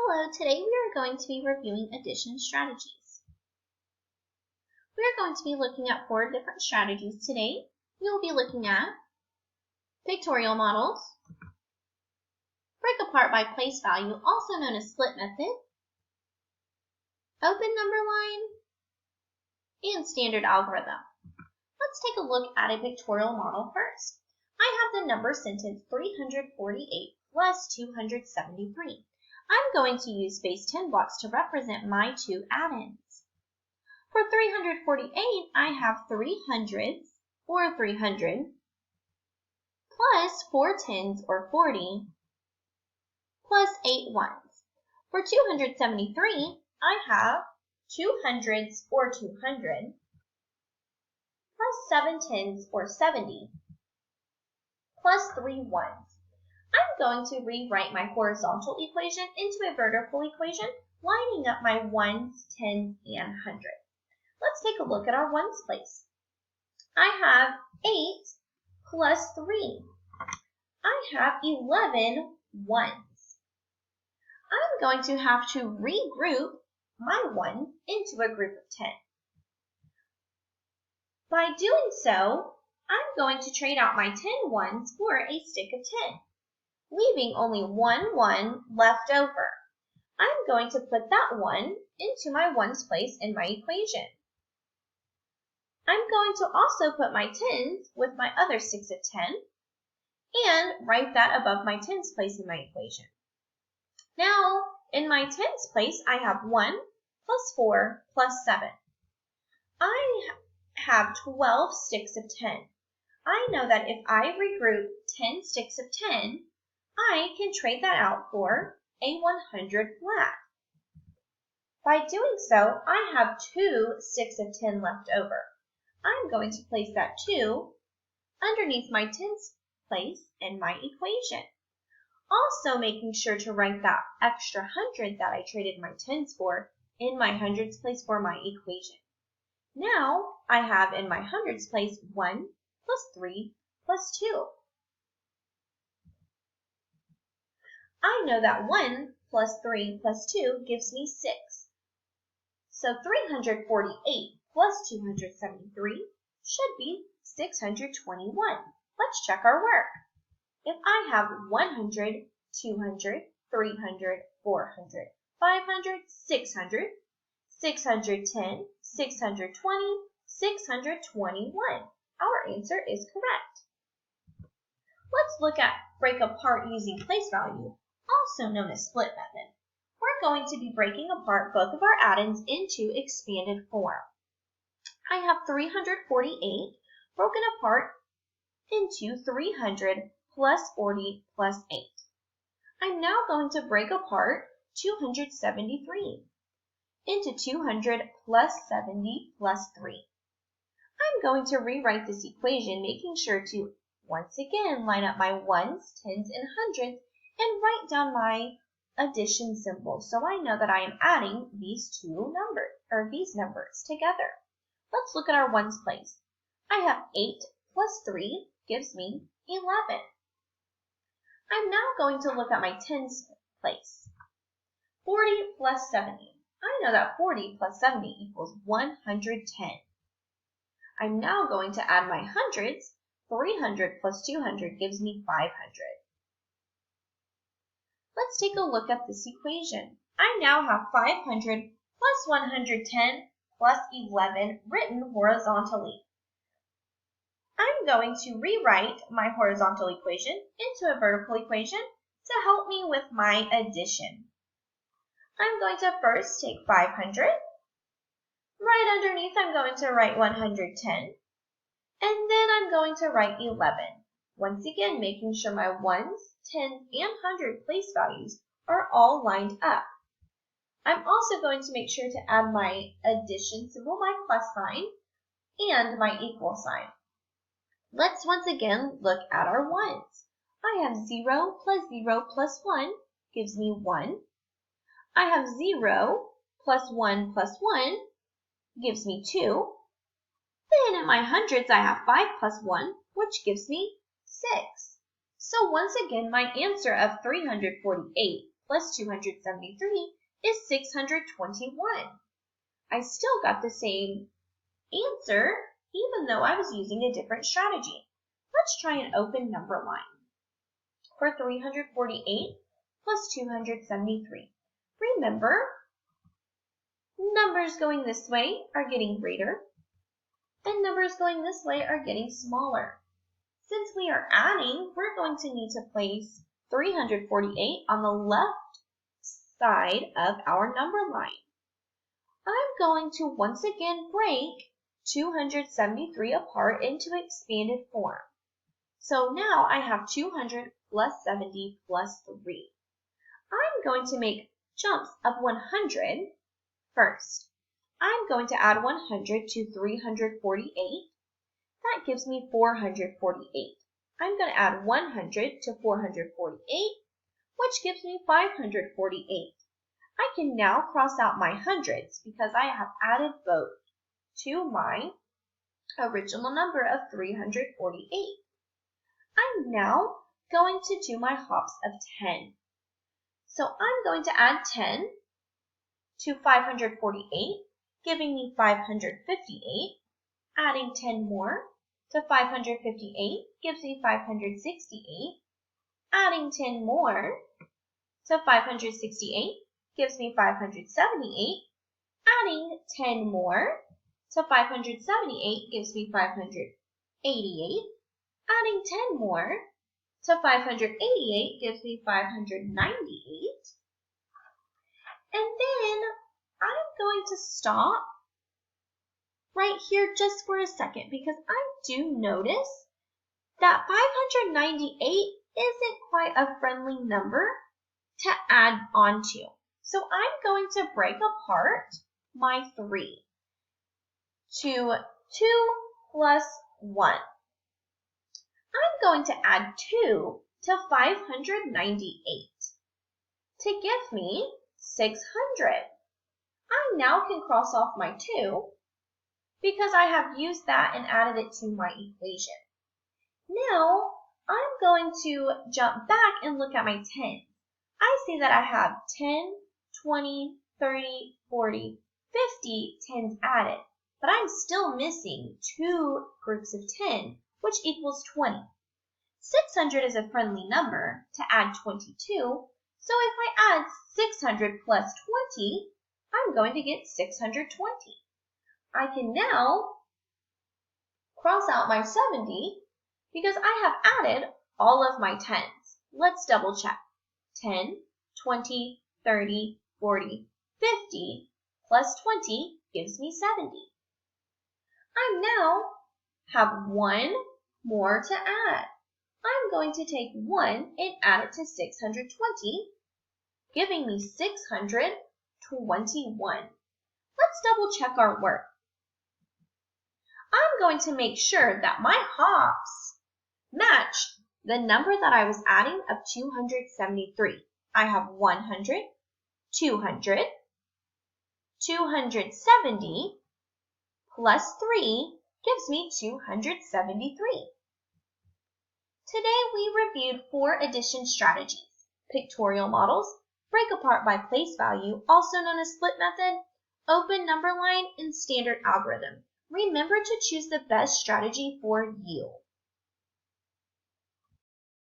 Hello, today we are going to be reviewing addition strategies. We are going to be looking at 4 different strategies today. We will be looking at pictorial models, break apart by place value, also known as split method, open number line, and standard algorithm. Let's take a look at a pictorial model first. I have the number sentence 348 plus 273. I'm going to use space 10 blocks to represent my 2 add-ins. For 348, I have 3 hundreds, or 300, plus 4 tens, or 40, plus 8 ones. For 273, I have 2 hundreds, or 200, plus 7 tens, or 70, plus 3 ones. I'm going to rewrite my horizontal equation into a vertical equation, lining up my ones, tens, and hundreds. Let's take a look at our ones place. I have 8 plus 3. I have 11 ones. I'm going to have to regroup my 1 into a group of 10. By doing so, I'm going to trade out my 10 ones for a stick of 10. Leaving only 1 1 left over. I'm going to put that 1 into my ones place in my equation. I'm going to also put my tens with my other sticks of 10 and write that above my tens place in my equation. Now, in my tens place, I have 1 plus 4 plus 7. I have 12 sticks of 10. I know that if I regroup 10 sticks of 10, I can trade that out for a 100 flat. By doing so, I have 2 sticks of 10 left over. I'm going to place that 2 underneath my tens place in my equation. Also making sure to write that extra 100 that I traded my tens for in my hundreds place for my equation. Now, I have in my hundreds place 1 plus 3 plus 2. I know that 1 plus 3 plus 2 gives me 6. So 348 plus 273 should be 621. Let's check our work. If I have 100, 200, 300, 400, 500, 600, 610, 620, 621, our answer is correct. Let's look at break apart using place value, also known as split method. We're going to be breaking apart both of our add-ins into expanded form. I have 348 broken apart into 300 plus 40 plus 8. I'm now going to break apart 273 into 200 plus 70 plus 3. I'm going to rewrite this equation, making sure to once again line up my ones, tens, and hundreds and write down my addition symbol so I know that I am adding these these numbers together. Let's look at our ones place. I have 8 plus 3 gives me 11. I'm now going to look at my tens place. 40 plus 70. I know that 40 plus 70 equals 110. I'm now going to add my hundreds. 300 plus 200 gives me 500. Let's take a look at this equation. I now have 500 plus 110 plus 11 written horizontally. I'm going to rewrite my horizontal equation into a vertical equation to help me with my addition. I'm going to first take 500. Right underneath, I'm going to write 110. And then I'm going to write 11. Once again, making sure my ones, 10, and 100 place values are all lined up. I'm also going to make sure to add my addition symbol, my plus sign, and my equal sign. Let's once again look at our ones. I have 0 plus 0 plus 1 gives me 1. I have 0 plus 1 plus 1 gives me 2. Then in my hundreds, I have 5 plus 1, which gives me 6. So once again, my answer of 348 plus 273 is 621. I still got the same answer, even though I was using a different strategy. Let's try an open number line for 348 plus 273. Remember, numbers going this way are getting greater, and numbers going this way are getting smaller. Since we are adding, we're going to need to place 348 on the left side of our number line. I'm going to once again break 273 apart into expanded form. So now I have 200 plus 70 plus 3. I'm going to make jumps of 100 first. I'm going to add 100 to 348. That gives me 448. I'm going to add 100 to 448, which gives me 548. I can now cross out my hundreds because I have added both to my original number of 348. I'm now going to do my hops of 10. So I'm going to add 10 to 548, giving me 558. Adding 10 more to 558 gives me 568. Adding 10 more to 568 gives me 578. Adding 10 more to 578 gives me 588. Adding 10 more to 588 gives me 598. And then I'm going to stop right here just for a second because I do notice that 598 isn't quite a friendly number to add onto. So I'm going to break apart my 3 to 2 plus 1. I'm going to add 2 to 598 to give me 600. I now can cross off my 2 because I have used that and added it to my equation. Now, I'm going to jump back and look at my 10. I see that I have 10, 20, 30, 40, 50 10s added, but I'm still missing 2 groups of 10, which equals 20. 600 is a friendly number to add 22, so if I add 600 plus 20, I'm going to get 620. I can now cross out my 70 because I have added all of my 10s. Let's double check. 10, 20, 30, 40, 50 plus 20 gives me 70. I now have 1 more to add. I'm going to take 1 and add it to 620, giving me 621. Let's double check our work. I'm going to make sure that my hops match the number that I was adding of 273. I have 100, 200, 270 plus 3 gives me 273. Today we reviewed 4 addition strategies: pictorial models, break apart by place value, also known as split method, open number line, and standard algorithm. Remember to choose the best strategy for you.